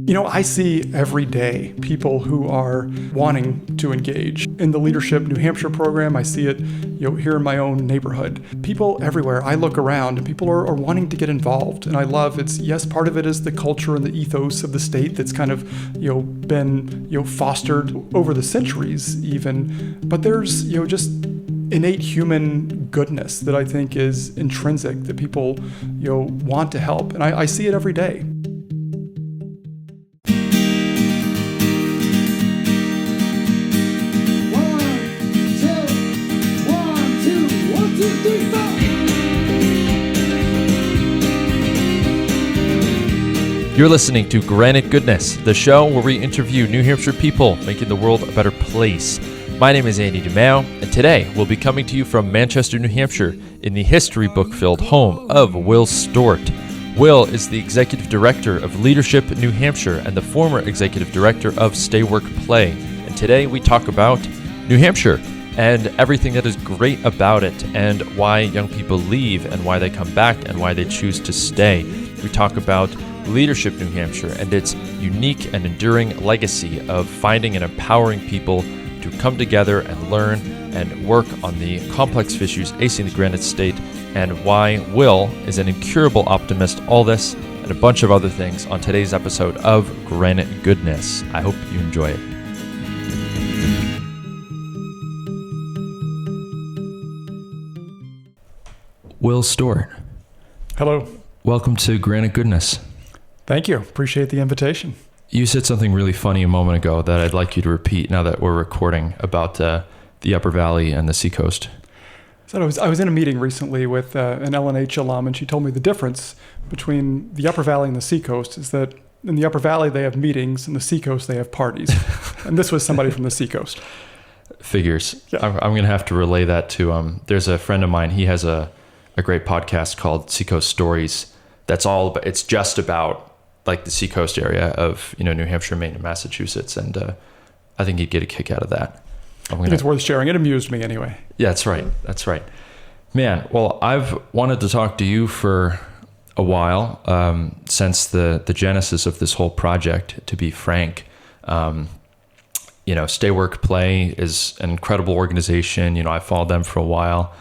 I see every day people who are wanting to engage. In the Leadership New Hampshire program, I see it here in my own neighborhood. People everywhere, I look around and people are wanting to get involved. And I love yes, part of it is the culture and the ethos of the state that's kind of been fostered over the centuries even. But there's just innate human goodness that I think is intrinsic, that people want to help. And I see it every day. You're listening to Granite Goodness, the show where we interview New Hampshire people making the world a better place. My name is Andy DeMeo, and today we'll be coming to you from Manchester, New Hampshire, in the history book-filled home of Will Stewart. Will is the Executive Director of Leadership New Hampshire and the former Executive Director of Stay Work Play. And today we talk about New Hampshire and everything that is great about it, and why young people leave, and why they come back, and why they choose to stay. We talk about Leadership New Hampshire and its unique and enduring legacy of finding and empowering people to come together and learn and work on the complex issues facing the Granite State, and why Will is an incurable optimist. All this and a bunch of other things on today's episode of Granite Goodness. I hope you enjoy it. Will Stewart. Hello. Welcome to Granite Goodness. Thank you. Appreciate the invitation. You said something really funny a moment ago that I'd like you to repeat now that we're recording about the Upper Valley and the Seacoast. So I was in a meeting recently with an LNH alum, and she told me the difference between the Upper Valley and the Seacoast is that in the Upper Valley they have meetings, in the Seacoast they have parties. And this was somebody from the Seacoast. Figures. Yeah. I'm going to have to relay that to, there's a friend of mine, he has a great podcast called Seacoast Stories. It's just about like the Seacoast area of, New Hampshire, Maine, and Massachusetts. And I think you'd get a kick out of that. I think it's worth sharing. It amused me anyway. Yeah, that's right. That's right. Man, well, I've wanted to talk to you for a while, since the genesis of this whole project, to be frank. Stay Work Play is an incredible organization. I followed them for a while.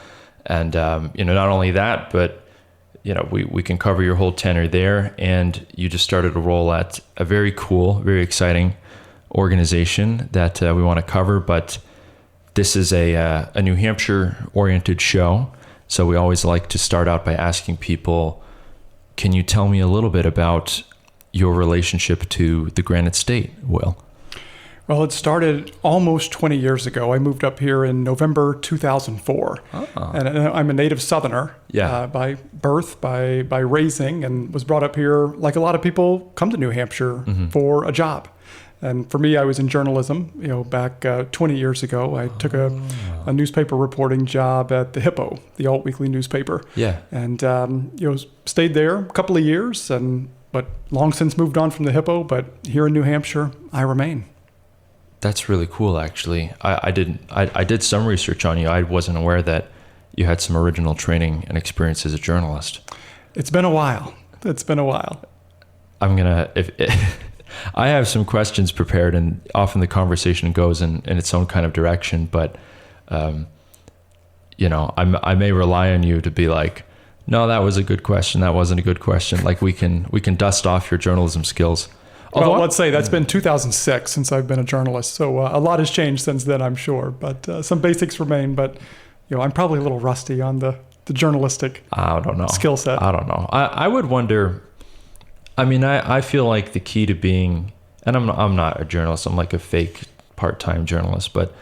And, not only that, but we can cover your whole tenure there, and you just started a role at a very cool, very exciting organization that we want to cover. But this is a New Hampshire-oriented show, so we always like to start out by asking people, can you tell me a little bit about your relationship to the Granite State, Will? Well, it started almost 20 years ago. I moved up here in November 2004. And I'm a native Southerner by birth, by raising, and was brought up here like a lot of people come to New Hampshire for a job. And for me, I was in journalism. Back 20 years ago, I took a newspaper reporting job at the Hippo, the alt-weekly newspaper. Yeah. And stayed there a couple of years, but long since moved on from the Hippo. But here in New Hampshire, I remain. That's really cool, actually. I did some research on you. I wasn't aware that you had some original training and experience as a journalist. It's been a while. I have some questions prepared, and often the conversation goes in its own kind of direction, but, I may rely on you to be like, no, that was a good question. That wasn't a good question. Like we can dust off your journalism skills. Well, let's say that's been 2006 since I've been a journalist. So a lot has changed since then, I'm sure. But some basics remain. But I'm probably a little rusty on the journalistic skill set. I don't know. I would wonder. I mean, I feel like the key to being, and I'm not a journalist. I'm like a fake part-time journalist. But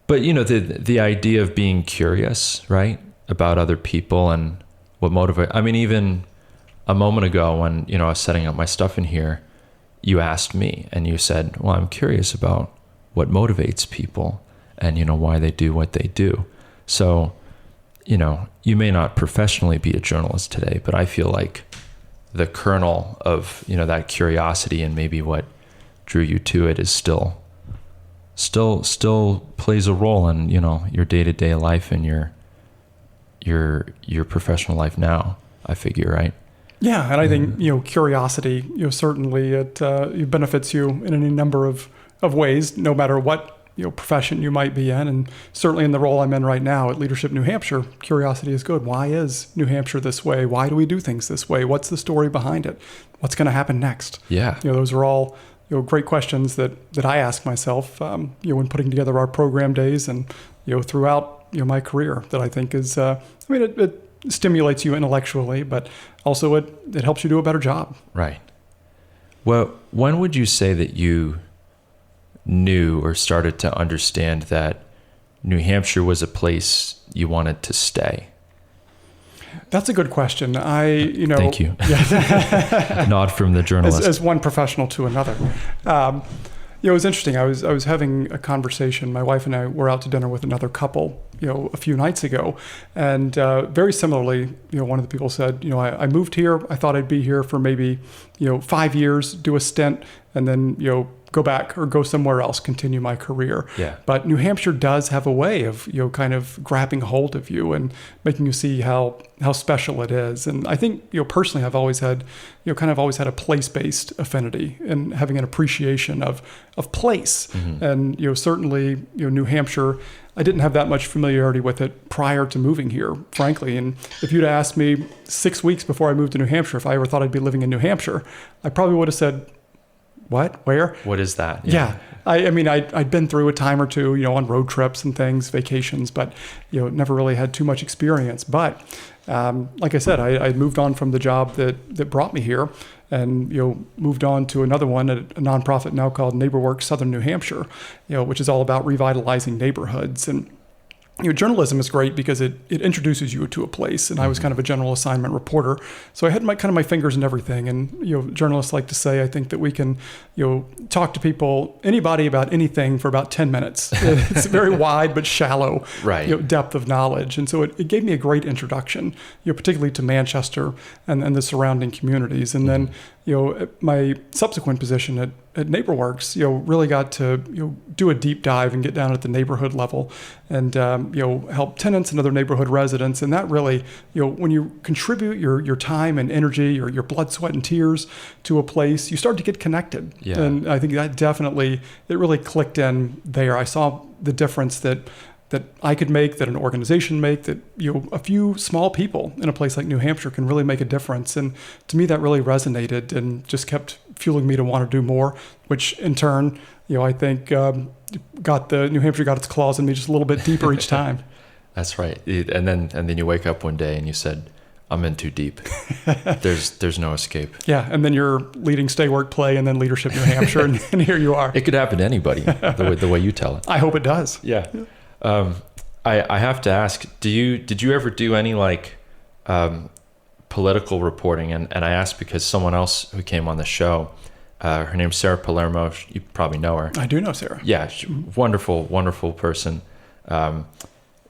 the idea of being curious, right, about other people and what motivates. I mean, even a moment ago when I was setting up my stuff in here, you asked me and you said, well, I'm curious about what motivates people and, why they do what they do. So, you may not professionally be a journalist today, but I feel like the kernel of, that curiosity and maybe what drew you to it is still plays a role in, your day-to-day life and your professional life now, I figure, right? Yeah, and I think curiosity, certainly it benefits you in any number of ways, no matter what profession you might be in, and certainly in the role I'm in right now at Leadership New Hampshire, curiosity is good. Why is New Hampshire this way? Why do we do things this way? What's the story behind it? What's going to happen next? Yeah. Those are all great questions that I ask myself when putting together our program days and throughout my career, that I think is it stimulates you intellectually, but also it helps you do a better job. Right. Well, when would you say that you knew or started to understand that New Hampshire was a place you wanted to stay? That's a good question. Thank you. Yeah. Nod from the journalist. As one professional to another. It was interesting. I was having a conversation. My wife and I were out to dinner with another couple, a few nights ago, and very similarly, one of the people said, I moved here. I thought I'd be here for maybe, 5 years, do a stint, and then, go back or go somewhere else, continue my career. Yeah. But New Hampshire does have a way of, kind of grabbing hold of you and making you see how special it is. And I think, personally, I've always had, always had a place-based affinity and having an appreciation of place. Mm-hmm. And, certainly, New Hampshire, I didn't have that much familiarity with it prior to moving here, frankly. And if you'd asked me 6 weeks before I moved to New Hampshire if I ever thought I'd be living in New Hampshire, I probably would have said, what? Where? What is that? Yeah. I'd been through a time or two, on road trips and things, vacations, but, never really had too much experience. But like I said, I moved on from the job that brought me here and, moved on to another one at a nonprofit now called NeighborWorks Southern New Hampshire, which is all about revitalizing neighborhoods. And journalism is great because it introduces you to a place, and I was kind of a general assignment reporter, so I had my fingers in everything. And journalists like to say, I think that we can talk to anybody about anything for about 10 minutes. It's very wide but shallow right. Depth of knowledge, and so it gave me a great introduction, particularly to Manchester and the surrounding communities. And then my subsequent position at NeighborWorks, really got to do a deep dive and get down at the neighborhood level, and help tenants and other neighborhood residents. And that really, when you contribute your time and energy, or your blood, sweat, and tears to a place, you start to get connected. Yeah. And I think that definitely, it really clicked in there. I saw the difference that I could make, that an organization make, that a few small people in a place like New Hampshire can really make a difference. And to me, that really resonated and just kept fueling me to want to do more, which in turn, I think New Hampshire got its claws in me just a little bit deeper each time. That's right. And then you wake up one day and you said, I'm in too deep. There's no escape. Yeah, and then you're leading Stay Work Play and then Leadership New Hampshire, and here you are. It could happen to anybody, the way you tell it. I hope it does. Yeah. I have to ask, did you ever do any political reporting? And I asked because someone else who came on the show, her name's Sarah Palermo. You probably know her. I do know Sarah. Yeah, wonderful, wonderful person.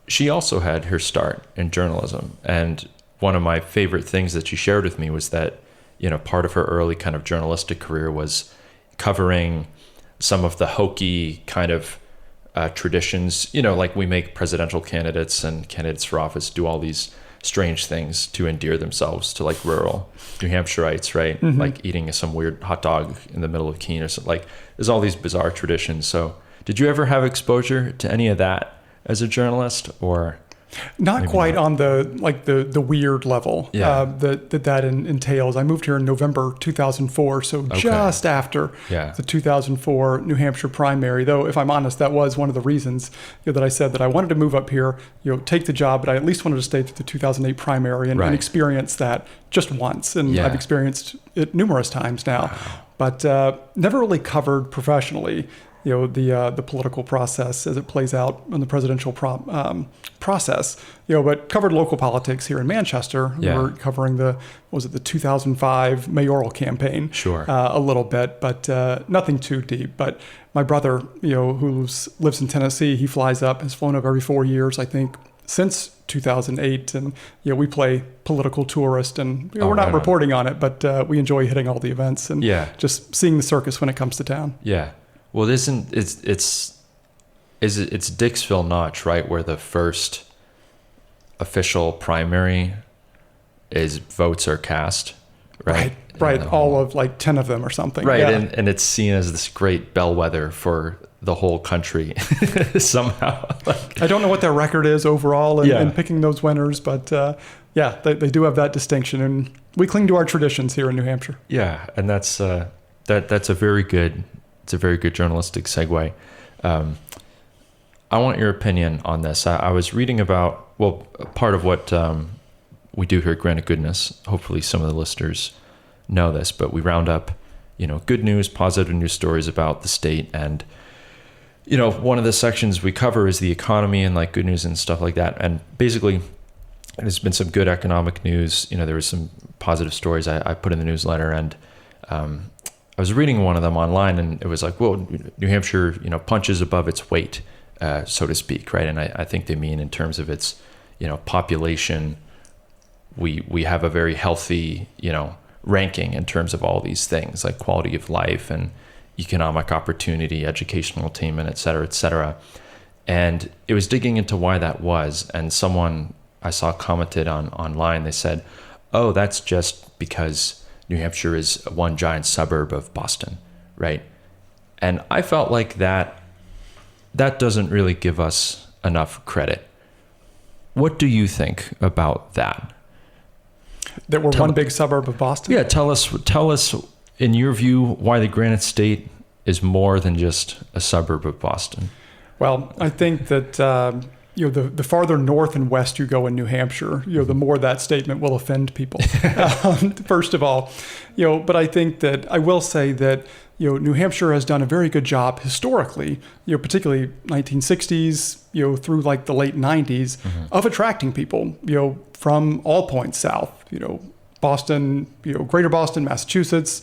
She also had her start in journalism, and one of my favorite things that she shared with me was that part of her early kind of journalistic career was covering some of the hokey kind of traditions, like we make presidential candidates and candidates for office do all these strange things to endear themselves to rural New Hampshireites, right? Mm-hmm. Like eating some weird hot dog in the middle of Keene or something. There's all these bizarre traditions. So did you ever have exposure to any of that as a journalist, or? Not quite on the weird level that entails. I moved here in November 2004, so just after the 2004 New Hampshire primary. Though, if I'm honest, that was one of the reasons that I said that I wanted to move up here, take the job, but I at least wanted to stay through the 2008 primary and experience that just once. And I've experienced it numerous times now, but never really covered professionally the political process as it plays out in the presidential process, but covered local politics here in Manchester. Yeah. We were covering the 2005 mayoral campaign. Sure. A little bit, but nothing too deep. But my brother, who lives in Tennessee, he flies up, has flown up every 4 years, I think, since 2008. And, we play political tourist, and we're not reporting on it, but we enjoy hitting all the events and just seeing the circus when it comes to town. Yeah. Well, it's Dixville Notch, right, where the first official primary votes are cast right? Right. All of like 10 of them or something. Right. Yeah. And it's seen as this great bellwether for the whole country somehow. I don't know what their record is overall in picking those winners, but they do have that distinction, and we cling to our traditions here in New Hampshire. Yeah, and that's a very good journalistic segue. I want your opinion on this. I was reading about, well, part of what we do here at Granite Goodness. Hopefully some of the listeners know this, but we round up, good news, positive news stories about the state. And, one of the sections we cover is the economy and like good news and stuff like that. And basically there's been some good economic news. There was some positive stories I put in the newsletter, and I was reading one of them online, and it was like, well, New Hampshire, punches above its weight, so to speak. Right. And I think they mean in terms of its, population, we have a very healthy, ranking in terms of all these things like quality of life and economic opportunity, educational attainment, et cetera, et cetera. And it was digging into why that was. And someone I saw commented online, they said, oh, that's just because New Hampshire is one giant suburb of Boston, right? And I felt like that doesn't really give us enough credit. What do you think about that? That we're one big suburb of Boston? Yeah, tell us, in your view, why the Granite State is more than just a suburb of Boston. Well, I think that the farther north and west you go in New Hampshire, the more that statement will offend people. First of all, but I think that I will say that New Hampshire has done a very good job historically, particularly 1960s, through like the late 90s, of attracting people, from all points south, Boston, greater Boston, Massachusetts,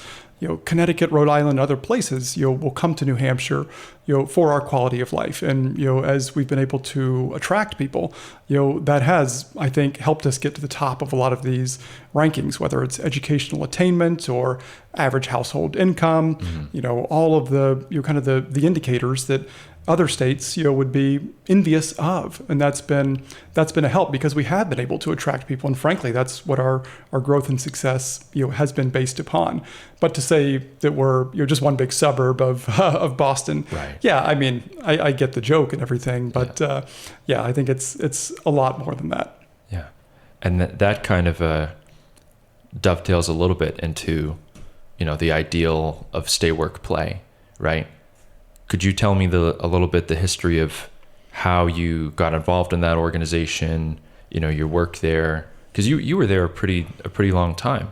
Connecticut, Rhode Island, other places, will come to New Hampshire, for our quality of life. And, as we've been able to attract people, that has, I think, helped us get to the top of a lot of these rankings, whether it's educational attainment or average household income, all of the, kind of the indicators that other states, would be envious of. And that's been a help because we have been able to attract people. And frankly, that's what our growth and success, has been based upon. But to say that we're, just one big suburb of Boston. Right. Yeah. I mean, I get the joke and everything, but I think it's a lot more than that. Yeah. And that kind of dovetails a little bit into, the ideal of stay, work, play, right? Could you tell me a little bit the history of how you got involved in that organization, your work there? Because you were there a pretty long time.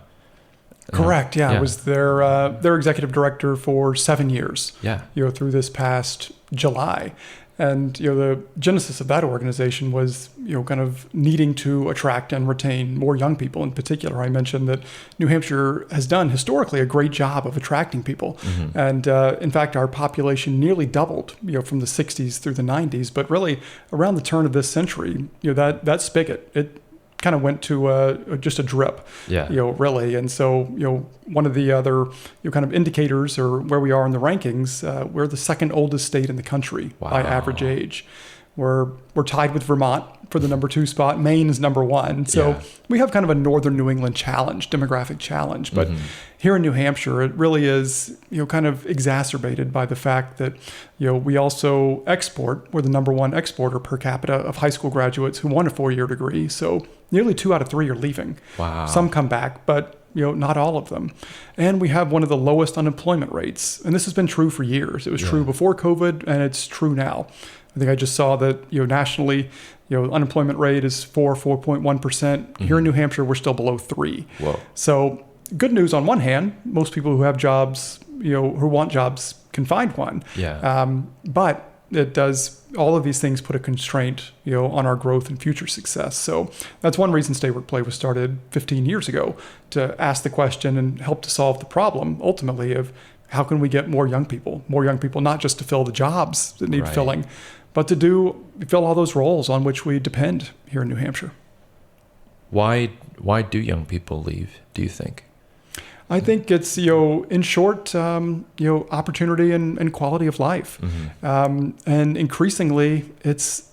Correct. Yeah. I was their executive director for 7 years. Yeah. Through this past July. And, the genesis of that organization was, kind of needing to attract and retain more young people. In particular, I mentioned that New Hampshire has done historically a great job of attracting people. Mm-hmm. And in fact, our population nearly doubled, from the 60s through the 90s. But really, around the turn of this century, that spigot, it kind of went to just a drip, really. And so, one of the other, kind of indicators or where we are in the rankings, we're the second oldest state in the country by average age. We're tied with Vermont for the number 2 spot. Maine is number 1. So we have kind of a northern New England demographic challenge. But here in New Hampshire, it really is, kind of exacerbated by the fact that, we also export. We're the number 1 exporter per capita of high school graduates who want a 4-year degree. So nearly 2 out of 3 are leaving. Wow. Some come back, but not all of them. And we have one of the lowest unemployment rates. And this has been true for years. It was true before COVID, and it's true now. I think I just saw that, nationally, unemployment rate is 4.1%. Mm-hmm. Here in New Hampshire, we're still below 3. Whoa. So good news on one hand, most people who have jobs, who want jobs can find one. Yeah. But it does, all of these things put a constraint, on our growth and future success. So that's one reason Stay Work Play was started 15 years ago, to ask the question and help to solve the problem, ultimately, of how can we get more young people, not just to fill the jobs that need filling, but to fill all those roles on which we depend here in New Hampshire. Why do young people leave, do you think? I think it's, in short, opportunity and quality of life. Mm-hmm. And increasingly,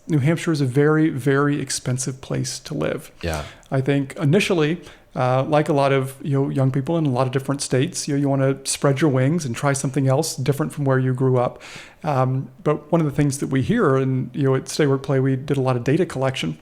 New Hampshire is a very, very expensive place to live. Yeah. I think initially like a lot of young people in a lot of different states, you want to spread your wings and try something else different from where you grew up. But one of the things that we hear, and at Stay Work Play, we did a lot of data collection.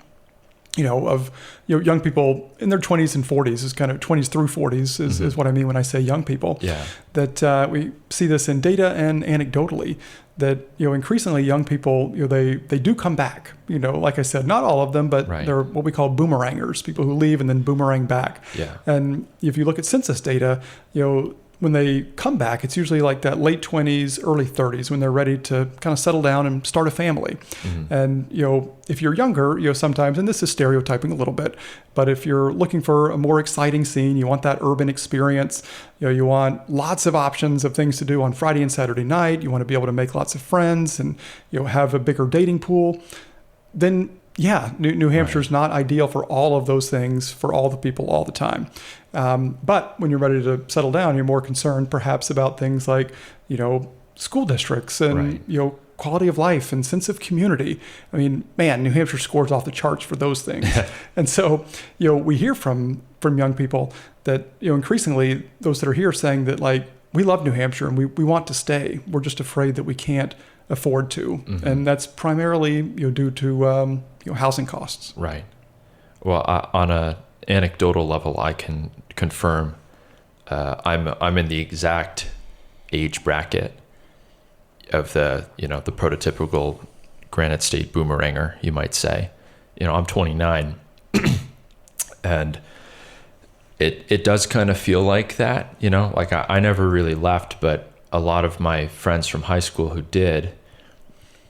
Of young people in their 20s and 40s, is kind of 20s through 40s is what I mean when I say young people. Yeah. That we see this in data and anecdotally that increasingly young people they do come back. Like I said, not all of them, but Right. they're what we call boomerangers, people who leave and then boomerang back. Yeah. And if you look at census data, when they come back, it's usually like that late 20s, early 30s when they're ready to kind of settle down and start a family. And, if you're younger, sometimes, and this is stereotyping a little bit, but if you're looking for a more exciting scene, you want that urban experience, you want lots of options of things to do on Friday and Saturday night, you want to be able to make lots of friends and, have a bigger dating pool, then yeah, New Hampshire's not ideal for all of those things for all the people all the time. But when you're ready to settle down, you're more concerned perhaps about things like, school districts and, Right. Quality of life and sense of community. I mean, man, New Hampshire scores off the charts for those things. And so, we hear from young people that, increasingly those that are here saying that like, we love New Hampshire and we want to stay. We're just afraid that we can't afford to. And that's primarily, due to, housing costs. Right. Well, on a anecdotal level, I can confirm I'm in the exact age bracket of the the prototypical Granite State boomeranger, you might say. I'm 29, and it does kind of feel like that. Like I never really left, but a lot of my friends from high school who did.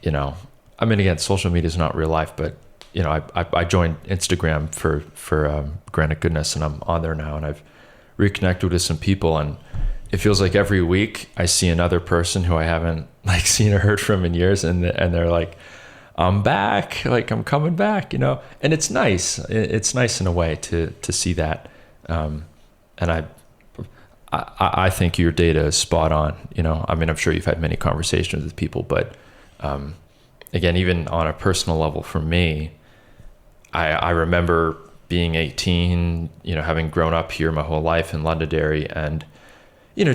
I mean, again, social media is not real life, but I joined Instagram for Granite Goodness, and I'm on there now, and I've reconnected with some people, and it feels like every week I see another person who I haven't like seen or heard from in years, and they're like, I'm back, like I'm coming back, and it's nice. It's nice in a way to see that, and I think your data is spot on. I mean, I'm sure you've had many conversations with people, but again, even on a personal level for me, I remember being 18, having grown up here my whole life in Londonderry, and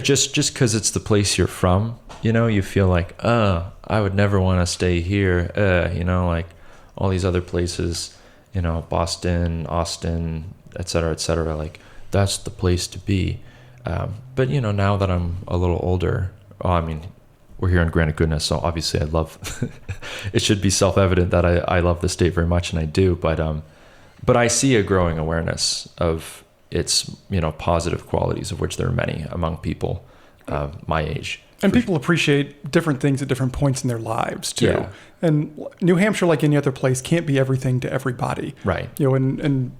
just because it's the place you're from, you feel like, I would never want to stay here, like all these other places, Boston, Austin, et cetera, like that's the place to be. But now that I'm a little older, we're here in Granite Goodness, so obviously I love, it should be self-evident that I love the state very much, and I do, but I see a growing awareness of its, positive qualities, of which there are many among people my age. And people appreciate different things at different points in their lives too. Yeah. And New Hampshire, like any other place, can't be everything to everybody. Right. And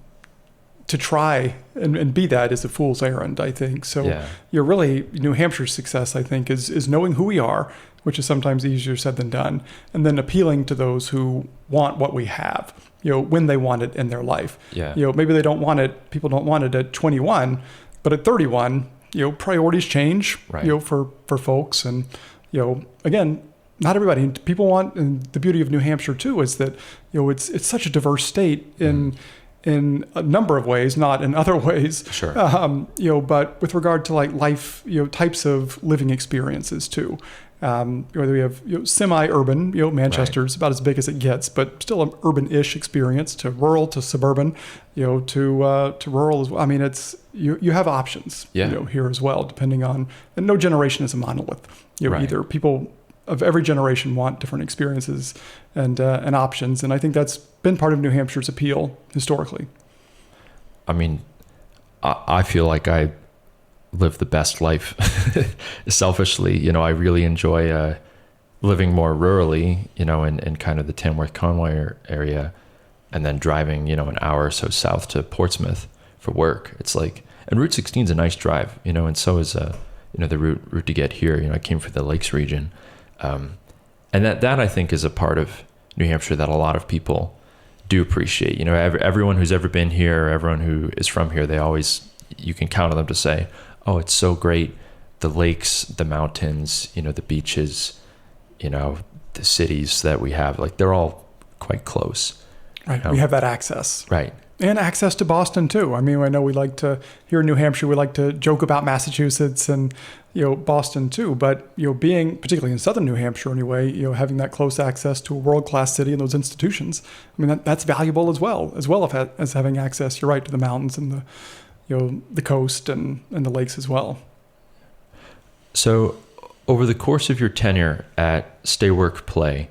to try and be that is a fool's errand, I think. So Yeah. you're really, New Hampshire's success, I think, is knowing who we are, which is sometimes easier said than done, and then appealing to those who want what we have, when they want it in their life. Yeah. Maybe they don't want it, people don't want it at 21, but at 31, priorities change, Right. For folks. And, again, not everybody, people want, and the beauty of New Hampshire too, is that, it's such a diverse state in a number of ways, not in other ways. Sure. But with regard to like life, types of living experiences too. Whether we have semi-urban, Manchester's about as big as it gets, but still an urban-ish experience, to rural, to suburban, to rural as well. I mean, it's you have options, Yeah. here as well, depending on, and no generation is a monolith. Right. Either people of every generation want different experiences and options, and I think that's been part of New Hampshire's appeal historically. I mean, I feel like I live the best life selfishly. I really enjoy living more rurally, in kind of the Tamworth Conway area, and then driving, an hour or so south to Portsmouth for work. It's like, and Route 16 is a nice drive, and so is the route to get here. I came from the Lakes region, and that I think is a part of New Hampshire that a lot of people do appreciate. Everyone who's ever been here, everyone who is from here, you can count on them to say, oh, it's so great. The lakes, the mountains, the beaches, the cities that we have, like they're all quite close. Right. We have that access. Right. And access to Boston too. I mean, I know we like to, here in New Hampshire, we like to joke about Massachusetts and, Boston too, but, being particularly in southern New Hampshire anyway, having that close access to a world-class city and those institutions, I mean, that's valuable as well as having access, you're right, to the mountains and the coast and the lakes as well. So over the course of your tenure at Stay Work Play,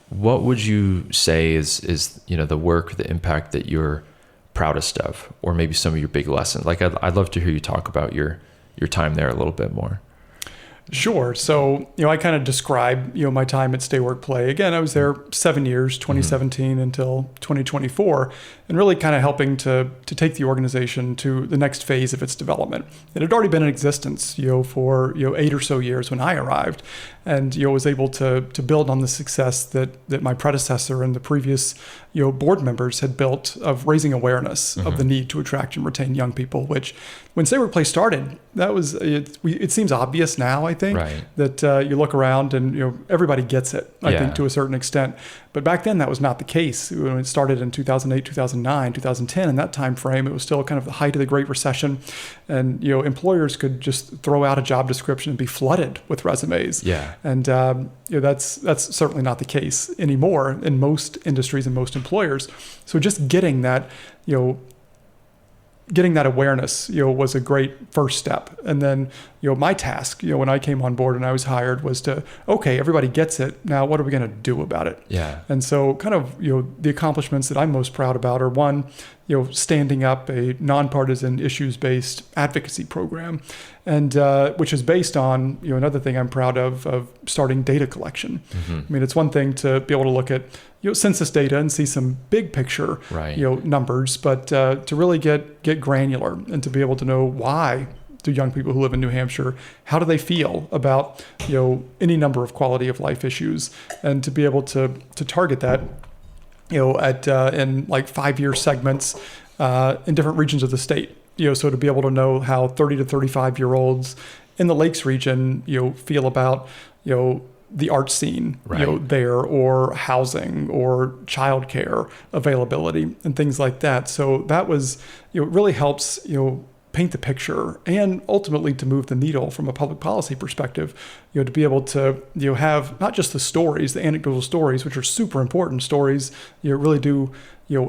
what would you say is the work, the impact that you're proudest of, or maybe some of your big lessons? Like I'd love to hear you talk about your time there a little bit more. Sure. So, I kind of describe, my time at Stay Work Play. Again, I was there 7 years, 2017 until 2024, and really kind of helping to take the organization to the next phase of its development. It had already been in existence, for 8 or so years when I arrived, and was able to build on the success that my predecessor and the previous board members had built of raising awareness of the need to attract and retain young people. Which, when Stay Work Play started, that was it seems obvious now, I think, right, that you look around and everybody gets it, I think, to a certain extent. But back then that was not the case. When it started in 2008, 2009, 2010, in that time frame, it was still kind of the height of the Great Recession, and employers could just throw out a job description and be flooded with resumes. Yeah. And that's certainly not the case anymore in most industries and most employers. So just getting that awareness, was a great first step. And then, my task, when I came on board and I was hired, was to, okay, everybody gets it. Now, what are we going to do about it? Yeah. And so kind of, the accomplishments that I'm most proud about are, one, standing up a nonpartisan issues-based advocacy program, and which is based on, another thing I'm proud of starting data collection. Mm-hmm. I mean, it's one thing to be able to look at, census data and see some big picture, right, numbers, but to really get granular and to be able to know why do young people who live in New Hampshire, how do they feel about, any number of quality of life issues, and to be able to target that, in like 5-year segments in different regions of the state. So to be able to know how 30 to 35-year-olds in the Lakes region, feel about, the art scene, right, there, or housing or childcare availability and things like that. So that was, it really helps, paint the picture, and ultimately to move the needle from a public policy perspective, to be able to, have not just the stories, the anecdotal stories, which are super important stories, really do,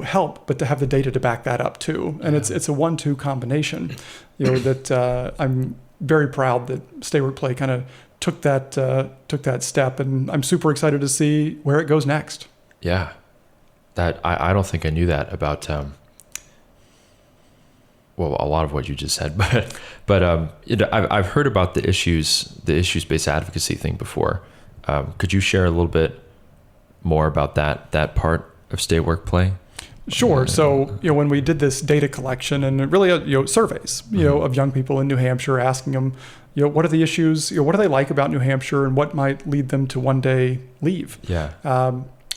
help, but to have the data to back that up too. And it's a 1-2 combination, that I'm very proud that Stay Work Play kind of took that step, and I'm super excited to see where it goes next. Yeah, that I don't think I knew that about well, a lot of what you just said, but I've heard about the issues-based advocacy thing before. Could you share a little bit more about that part of Stay Work Play? Sure. So, when we did this data collection and really, surveys, of young people in New Hampshire, asking them, what are the issues, what do they like about New Hampshire, and what might lead them to one day leave? Yeah.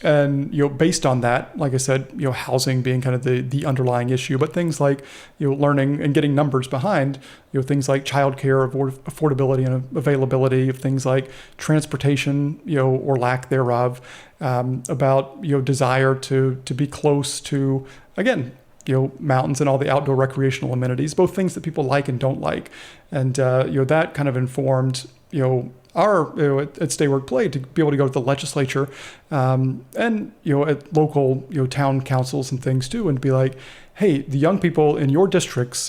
And, based on that, like I said, housing being kind of the underlying issue, but things like, learning and getting numbers behind, things like childcare, affordability and availability of things like transportation, or lack thereof, about, desire to be close to, again, mountains and all the outdoor recreational amenities, both things that people like and don't like. And, that kind of informed, our at Stay Work Play to be able to go to the legislature, and at local town councils and things too, and be like, hey, the young people in your districts,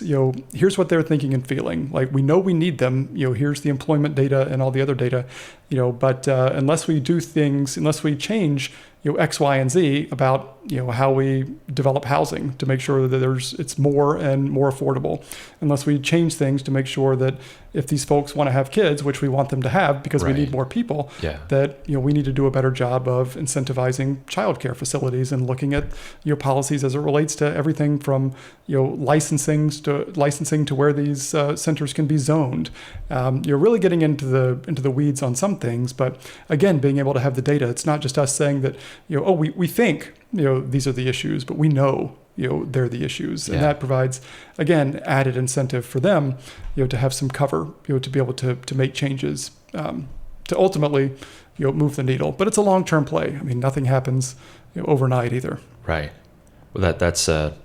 here's what they're thinking and feeling. Like, we know we need them. Here's the employment data and all the other data. But unless we do things, unless we change X, Y, and Z about how we develop housing to make sure that it's more and more affordable, unless we change things to make sure that if these folks want to have kids, which we want them to have because right, we need more people, yeah, that we need to do a better job of incentivizing childcare facilities and looking at policies as it relates to everything from licensing to where these centers can be zoned. You're really getting into the weeds on some things, but again, being able to have the data. It's not just us saying that we think these are the issues, but we know they're the issues, and that provides, again, added incentive for them to have some cover, to be able to make changes, to ultimately move the needle. But it's a long-term play. I mean, nothing happens overnight either. Right. Well, that's a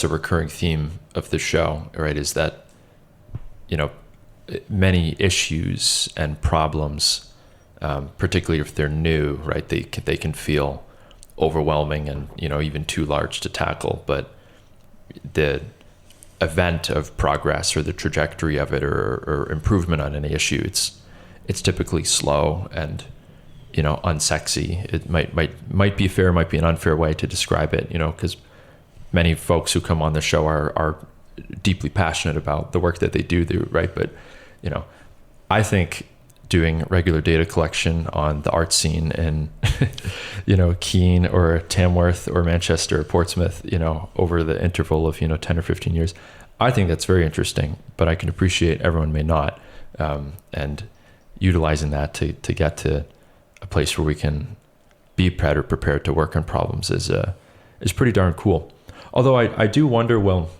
recurring theme of the show, right? Is that, many issues and problems, particularly if they're new, right? They can feel overwhelming and, even too large to tackle. But the event of progress or the trajectory of it or improvement on any issue, it's typically slow and, unsexy. It might be fair, might be an unfair way to describe it, because many folks who come on the show are deeply passionate about the work that they do, right? But, I think doing regular data collection on the art scene in, Keene or Tamworth or Manchester or Portsmouth, over the interval of, 10 or 15 years, I think that's very interesting, but I can appreciate everyone may not. And utilizing that to get to a place where we can be better prepared to work on problems is pretty darn cool. Although I do wonder, well,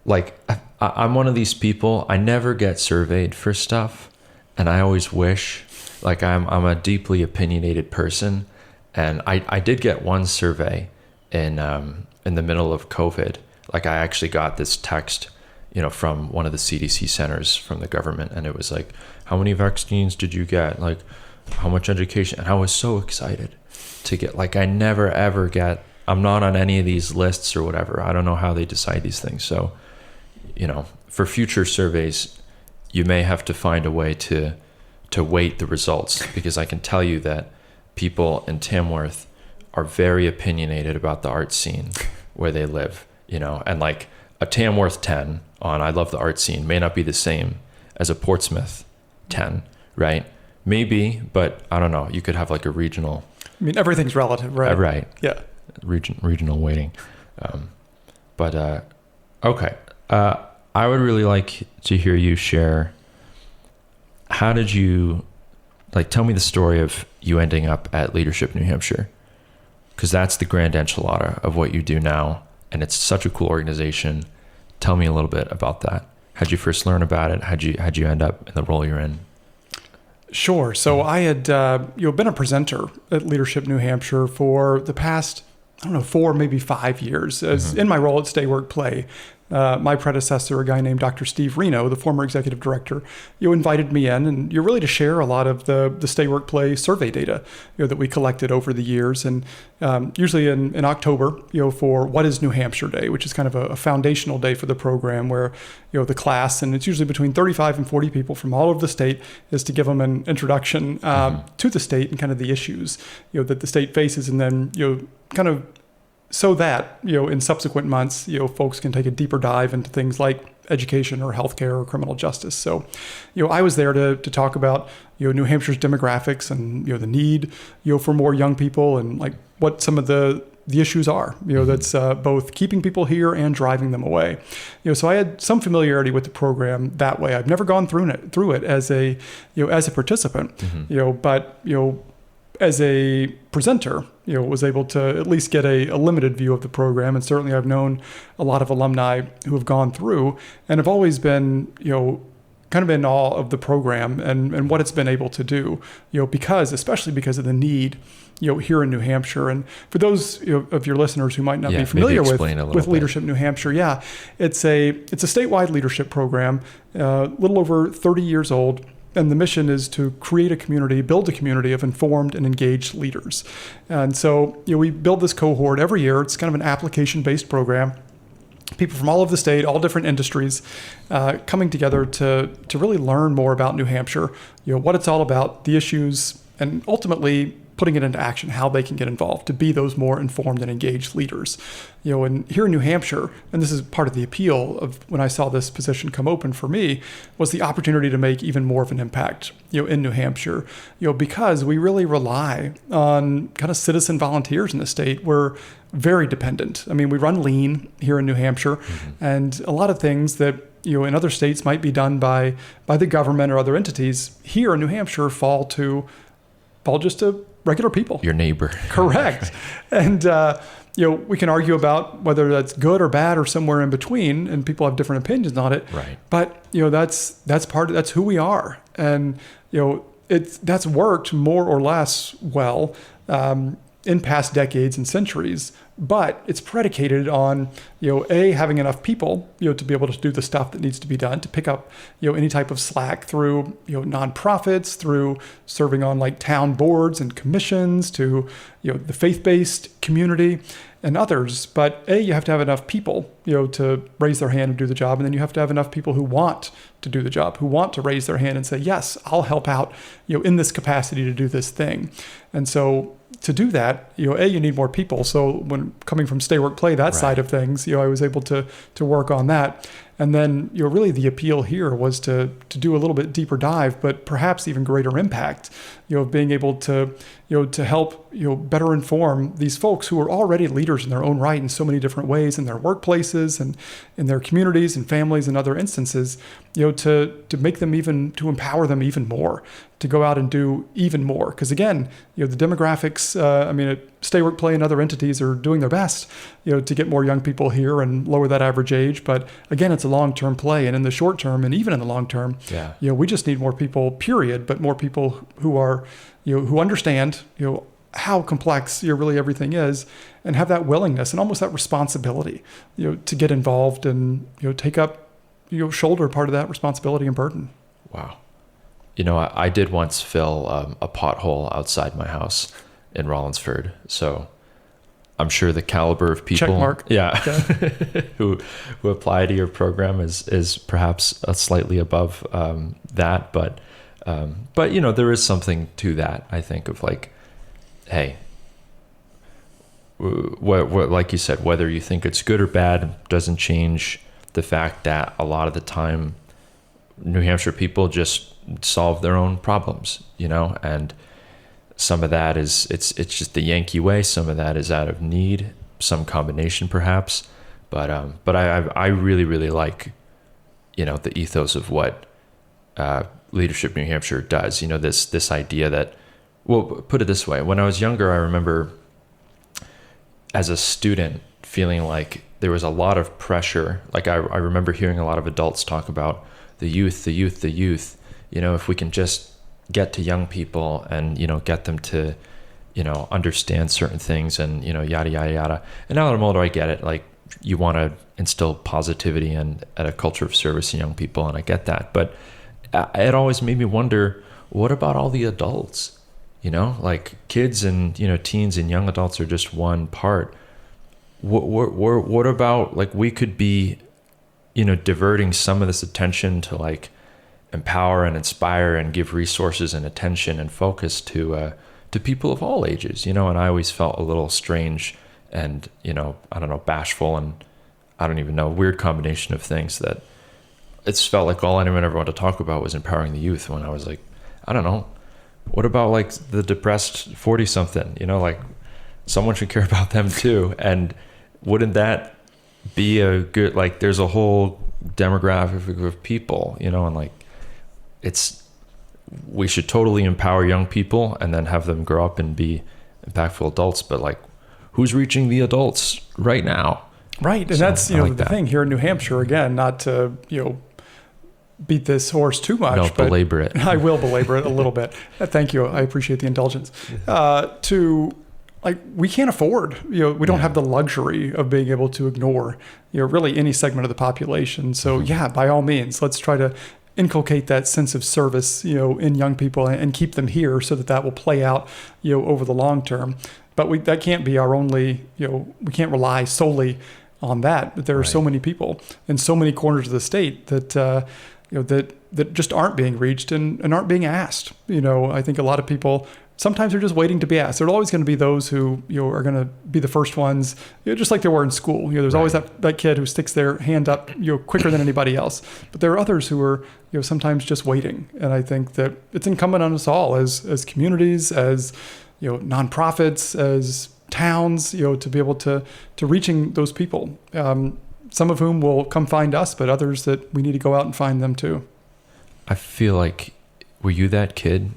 like I'm one of these people, I never get surveyed for stuff, and I always wish, like I'm a deeply opinionated person, and I did get one survey in the middle of COVID. Like I actually got this text, from one of the CDC centers from the government, and it was like, how many vaccines did you get? Like how much education? And I was so excited to get, like I never ever get, I'm not on any of these lists or whatever. I don't know how they decide these things. So, for future surveys, you may have to find a way to weight the results, because I can tell you that people in Tamworth are very opinionated about the art scene where they live, and like a Tamworth 10 on I love the art scene may not be the same as a Portsmouth 10, right? Maybe, but I don't know. You could have like a regional. I mean, everything's relative, right? Right. Yeah. Regional weighting. Okay. I would really like to hear you share, how did you, tell me the story of you ending up at Leadership New Hampshire, because that's the grand enchilada of what you do now, and it's such a cool organization. Tell me a little bit about that. How'd you first learn about it? How'd you end up in the role you're in? Sure. So I had been a presenter at Leadership New Hampshire for the past, 4, maybe 5 years, as in my role at Stay Work Play. My predecessor, a guy named Dr. Steve Reno, the former executive director, invited me in, and really to share a lot of the Stay Work Play survey data, that we collected over the years, and usually in October, for What is New Hampshire Day, which is kind of a foundational day for the program, where the class, and it's usually between 35 and 40 people from all over the state, is to give them an introduction to the state and kind of the issues that the state faces, and then kind of so that, in subsequent months, folks can take a deeper dive into things like education or healthcare or criminal justice. So, I was there to talk about, New Hampshire's demographics and, the need, for more young people, and like what some of the issues are, that's both keeping people here and driving them away. So I had some familiarity with the program that way. I've never gone through it as a participant, but, as a presenter, was able to at least get a limited view of the program. And certainly I've known a lot of alumni who have gone through and have always been, kind of in awe of the program and what it's been able to do, especially because of the need, here in New Hampshire. And for those of your listeners who might not be familiar with Leadership New Hampshire, it's a statewide leadership program, a little over 30 years old. And the mission is to build a community of informed and engaged leaders. And so, we build this cohort every year. It's kind of an application-based program. People from all over the state, all different industries, coming together to really learn more about New Hampshire, what it's all about, the issues, and ultimately putting it into action, how they can get involved to be those more informed and engaged leaders. And here in New Hampshire, and this is part of the appeal of when I saw this position come open for me, was the opportunity to make even more of an impact, in New Hampshire, because we really rely on kind of citizen volunteers in the state. We're very dependent. I mean, we run lean here in New Hampshire, and a lot of things that in other states might be done by the government or other entities, here in New Hampshire fall just to regular people. Your neighbor. Correct. And, we can argue about whether that's good or bad or somewhere in between, and people have different opinions on it. Right. But, that's who we are. And, that's worked more or less well. in past decades and centuries, but it's predicated on, having enough people, to be able to do the stuff that needs to be done, to pick up, any type of slack through, nonprofits, through serving on like town boards and commissions, to, the faith-based community and others. But you have to have enough people, to raise their hand and do the job. And then you have to have enough people who want to do the job, who want to raise their hand and say, yes, I'll help out, in this capacity to do this thing. And so to do that, you need more people. So when coming from Stay Work Play, that side of things, I was able to work on that. And then, really the appeal here was to do a little bit deeper dive, but perhaps even greater impact, being able to, to help, better inform these folks who are already leaders in their own right in so many different ways in their workplaces and in their communities and families and other instances, to make them to empower them even more, to go out and do even more. Because again, the demographics, at Stay Work Play and other entities are doing their best, to get more young people here and lower that average age. But again, it's a long-term play. And in the short term, and even in the long term, we just need more people, period, but more people who are, who understand, how complex really everything is, and have that willingness and almost that responsibility, to get involved and, take up, shoulder part of that responsibility and burden. Wow. I did once fill a pothole outside my house in Rollinsford. So I'm sure the caliber of people, check mark. who apply to your program is perhaps slightly above that, but there is something to that. I think of like, hey, what like you said, whether you think it's good or bad doesn't change the fact that a lot of the time New Hampshire people just solve their own problems, and some of that is it's just the Yankee way. Some of that is out of need, some combination perhaps. But I really, really like, the ethos of what Leadership New Hampshire does. This idea that, well, put it this way. When I was younger, I remember as a student feeling like there was a lot of pressure. Like I remember hearing a lot of adults talk about the youth. If we can just get to young people and, get them to, understand certain things and, yada, yada, yada. And now that I'm older, I get it. Like you want to instill positivity and a culture of service in young people. And I get that. But it always made me wonder, what about all the adults? Like kids and, teens and young adults are just one part. What about like we could be, diverting some of this attention to like empower and inspire and give resources and attention and focus to people of all ages, and I always felt a little strange and, I don't know, bashful and I don't even know, weird combination of things that it's felt like all anyone ever wanted to talk about was empowering the youth when I was like, I don't know, what about like the depressed 40 something, like someone should care about them too. And wouldn't that be a good, like there's a whole demographic of people, and like, we should totally empower young people and then have them grow up and be impactful adults. But like, who's reaching the adults right now? Right. And so, that's, the thing here in New Hampshire, again, not to, beat this horse too much. No, belabor it. I will belabor it a little bit. Thank you. I appreciate the indulgence. We can't afford, we don't have the luxury of being able to ignore, really any segment of the population. So by all means, let's try to inculcate that sense of service, in young people and keep them here so that will play out, over the long term. But that can't be our only, we can't rely solely on that. But there are so many people in so many corners of the state that, that just aren't being reached and aren't being asked. I think a lot of people sometimes they're just waiting to be asked. There are always going to be those who are going to be the first ones, just like they were in school. There's always that kid who sticks their hand up quicker than anybody else. But there are others who are sometimes just waiting. And I think that it's incumbent on us all as communities, as nonprofits, as towns, to be able to reaching those people. Some of whom will come find us, but others that we need to go out and find them too. I feel like, were you that kid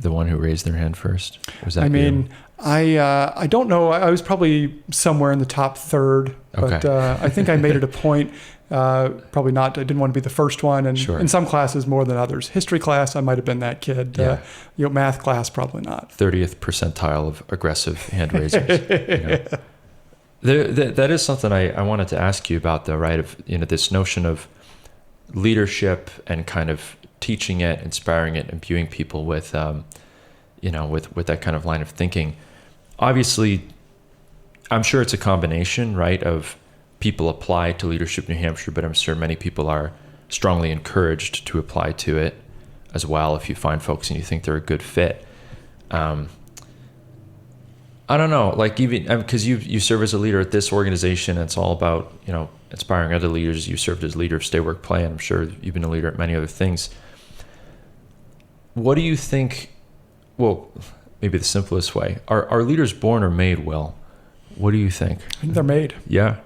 the one who raised their hand first? Or was that I mean, you? I don't know. I was probably somewhere in the top third, but I think I made it a point. Probably not. I didn't want to be the first one, and Sure. in some classes more than others. History class, I might have been that kid. Yeah. Math class, probably not. 30th percentile of aggressive hand raisers. That is something I wanted to ask you about, though, right? Of this notion of leadership and kind of teaching it, inspiring it, imbuing people with, with that kind of line of thinking. Obviously, I'm sure it's a combination, right, of people apply to Leadership New Hampshire, but I'm sure many people are strongly encouraged to apply to it as well if you find folks and you think they're a good fit. I don't know, like even because you serve as a leader at this organization, and it's all about inspiring other leaders. You served as leader of Stay Work Play, and I'm sure you've been a leader at many other things. What do you think? Well, maybe the simplest way: are leaders born or made, Will? What do you think? I think they're made. Yeah.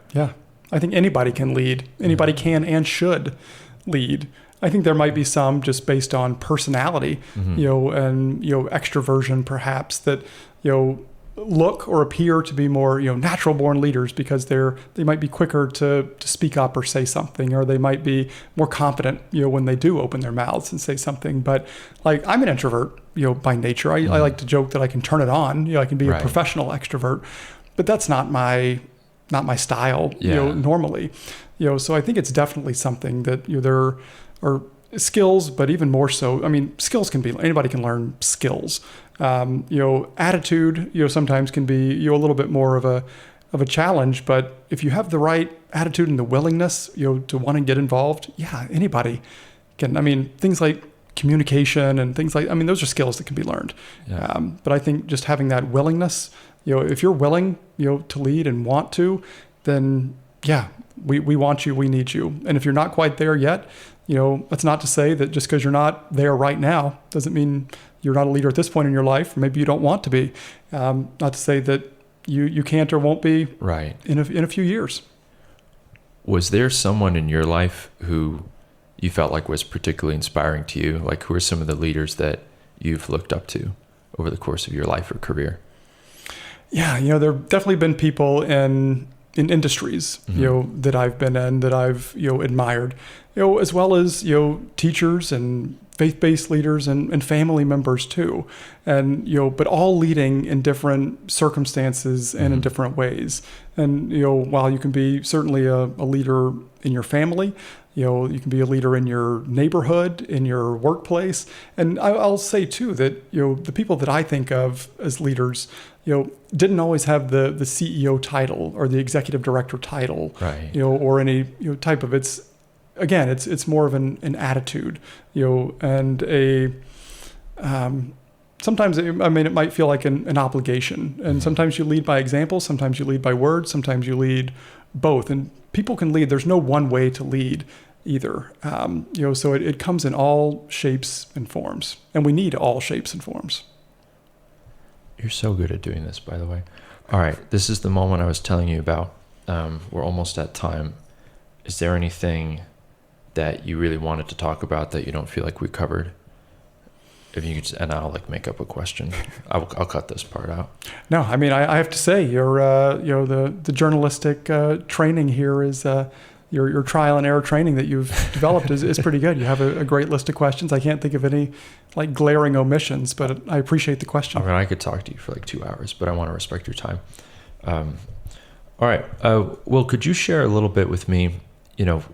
I think anybody can lead. Anybody can and should lead. I think there might be some just based on personality, and extroversion perhaps that look or appear to be more natural born leaders because they might be quicker to speak up or say something, or they might be more confident when they do open their mouths and say something. But like, I'm an introvert by nature. I like to joke that I can turn it on. I can be a professional extrovert, but that's not my style normally. So I think it's definitely something that there are skills, but even more so, I mean, skills can be, anybody can learn skills. Attitude, sometimes can be, a little bit more of a challenge, but if you have the right attitude and the willingness, to want to get involved, anybody can. I mean, things like communication and things like, those are skills that can be learned. Yeah. But I think just having that willingness, if you're willing, to lead and want to, then we want you, we need you. And if you're not quite there yet, that's not to say that just because you're not there right now doesn't mean you're not a leader at this point in your life. Or maybe you don't want to be. Not to say that you can't or won't be right in a few years. Was there someone in your life who you felt like was particularly inspiring to you? Like, who are some of the leaders that you've looked up to over the course of your life or career? Yeah, there have definitely been people in industries, that I've been in, that I've, admired, as well as, teachers and faith-based leaders and family members too. And, but all leading in different circumstances and in different ways. And, while you can be certainly a leader in your family, you can be a leader in your neighborhood, in your workplace. And I'll say too that, the people that I think of as leaders, didn't always have the CEO title or the executive director title, right. Or any type of, it's more of an attitude, and sometimes it might feel like an obligation, and sometimes you lead by example, sometimes you lead by words, sometimes you lead both, and people can lead. There's no one way to lead either, so it comes in all shapes and forms, and we need all shapes and forms. You're so good at doing this, by the way. All right, this is the moment I was telling you about. We're almost at time. Is there anything that you really wanted to talk about that you don't feel like we covered? If you could, and I'll make up a question. I'll cut this part out. No, I have to say your the journalistic training here is your trial and error training that you've developed is pretty good. You have a great list of questions. I can't think of any glaring omissions, but I appreciate the question. I could talk to you for 2 hours, but I want to respect your time. All right. Will, could you share a little bit with me,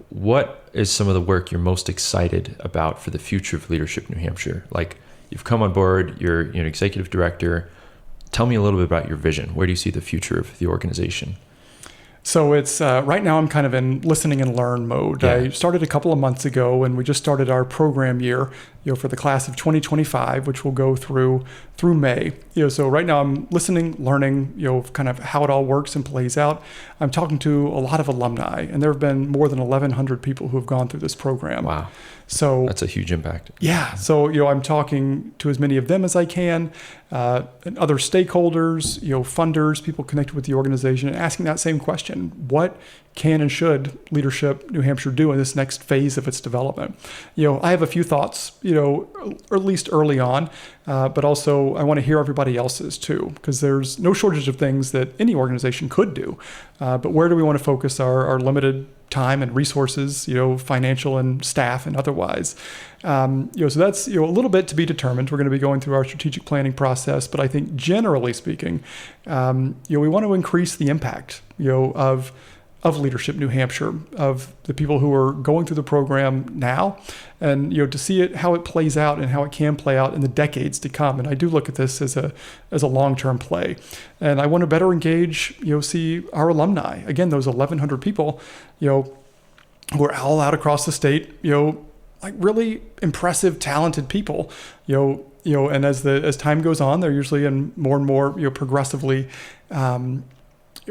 what is some of the work you're most excited about for the future of Leadership New Hampshire? You've come on board, you're an executive director. Tell me a little bit about your vision. Where do you see the future of the organization? So it's right now I'm kind of in listening and learn mode. Yeah. I started a couple of months ago, and we just started our program year, for the class of 2025, which will go through May. So right now I'm listening, learning, kind of how it all works and plays out. I'm talking to a lot of alumni, and there have been more than 1,100 people who have gone through this program. Wow. So that's a huge impact. Yeah. So, I'm talking to as many of them as I can, and other stakeholders, funders, people connected with the organization, and asking that same question: what can and should Leadership New Hampshire do in this next phase of its development? I have a few thoughts, or at least early on, but also I want to hear everybody else's too, because there's no shortage of things that any organization could do. But where do we want to focus our limited time and resources, financial and staff and otherwise? So that's, a little bit to be determined. We're going to be going through our strategic planning process, but I think generally speaking, we want to increase the impact, of Leadership New Hampshire, of the people who are going through the program now, and to see how it plays out and how it can play out in the decades to come. And I do look at this as a long-term play, and I want to better engage, see our alumni again, those 1,100 people, who are all out across the state, like really impressive, talented people, and as time goes on, they're usually in more and more, progressively.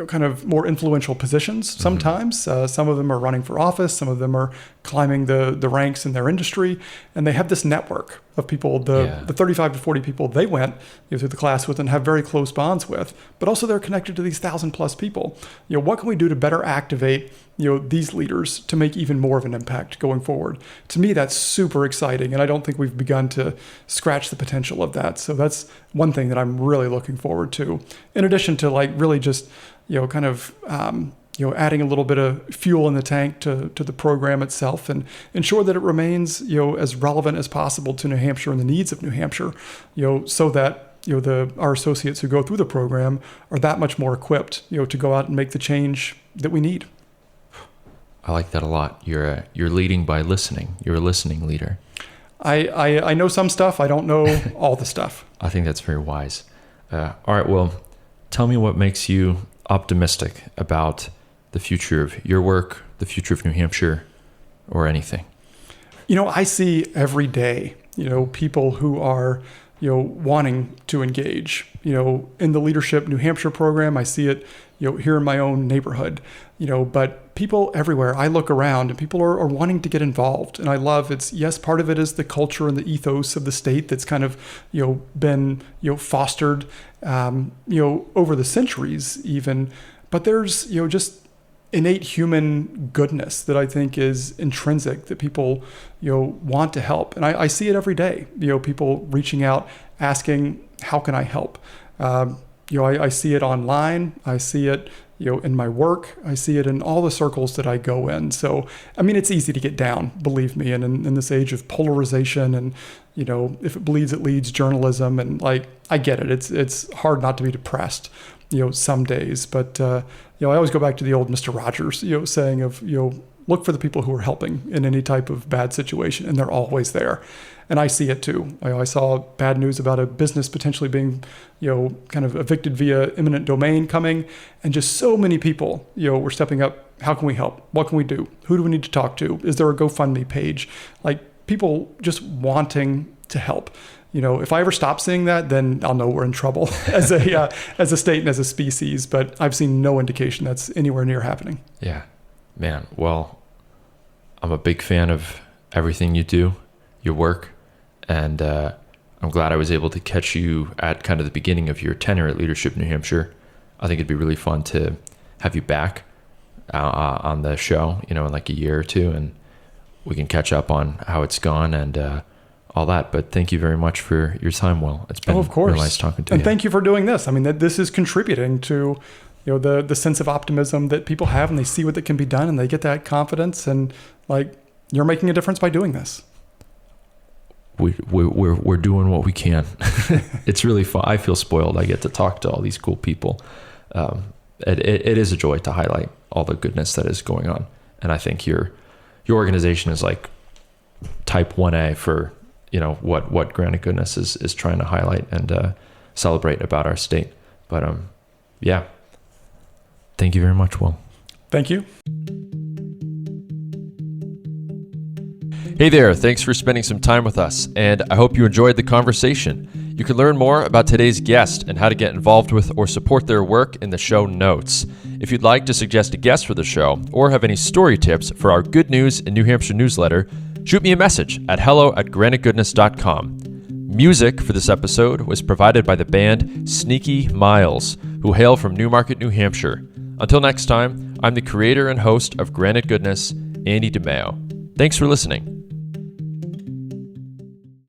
Kind of more influential positions sometimes. Some of them are running for office. Some of them are climbing the ranks in their industry. And they have this network of people, the 35 to 40 people they went through the class with and have very close bonds with. But also they're connected to these 1,000+ people. What can we do to better activate these leaders to make even more of an impact going forward? To me, that's super exciting. And I don't think we've begun to scratch the potential of that. So that's one thing that I'm really looking forward to. In addition to really just adding a little bit of fuel in the tank to the program itself and ensure that it remains, as relevant as possible to New Hampshire and the needs of New Hampshire, so that, our associates who go through the program are that much more equipped, to go out and make the change that we need. I like that a lot. You're leading by listening. You're a listening leader. I know some stuff. I don't know all the stuff. I think that's very wise. All right. Well, tell me what makes you optimistic about the future of your work, the future of New Hampshire, or anything. I see every day, people who are, wanting to engage, in the Leadership New Hampshire program. I see it, here in my own neighborhood, but people everywhere. I look around and people are wanting to get involved. And I love part of it is the culture and the ethos of the state that's kind of, been, fostered, over the centuries even. But there's, just innate human goodness that I think is intrinsic, that people, want to help. And I see it every day, people reaching out, asking, how can I help? I see it online. I see it, in my work. I see it in all the circles that I go in. So, it's easy to get down, believe me. And in this age of polarization and, if it bleeds, it leads journalism. And I get it. It's hard not to be depressed, some days. But, I always go back to the old Mr. Rogers, saying of, look for the people who are helping in any type of bad situation, and they're always there. And I see it too. I saw bad news about a business potentially being, kind of evicted via eminent domain coming, and just so many people, were stepping up. How can we help? What can we do? Who do we need to talk to? Is there a GoFundMe page? People just wanting to help. If I ever stop seeing that, then I'll know we're in trouble as a state and as a species. But I've seen no indication that's anywhere near happening. Yeah, man. Well, I'm a big fan of everything you do, your work, and I'm glad I was able to catch you at kind of the beginning of your tenure at Leadership New Hampshire. I think it'd be really fun to have you back on the show, in like a year or two, and we can catch up on how it's gone and all that. But thank you very much for your time, Will. It's been really nice talking to you. And thank you for doing this. This is contributing to, the sense of optimism that people have, and they see what that can be done, and they get that confidence, and you're making a difference by doing this. We're doing what we can. It's really fun. I feel spoiled. I get to talk to all these cool people. It is a joy to highlight all the goodness that is going on, and I think your organization is like type 1A for what Granite Goodness is trying to highlight and celebrate about our state. But yeah, thank you very much, Will. Thank you. Hey there, thanks for spending some time with us, and I hope you enjoyed the conversation. You can learn more about today's guest and how to get involved with or support their work in the show notes. If you'd like to suggest a guest for the show or have any story tips for our Good News in New Hampshire newsletter, shoot me a message at hello@granitegoodness.com. Music for this episode was provided by the band Sneaky Miles, who hail from Newmarket, New Hampshire. Until next time, I'm the creator and host of Granite Goodness, Andy DeMeo. Thanks for listening.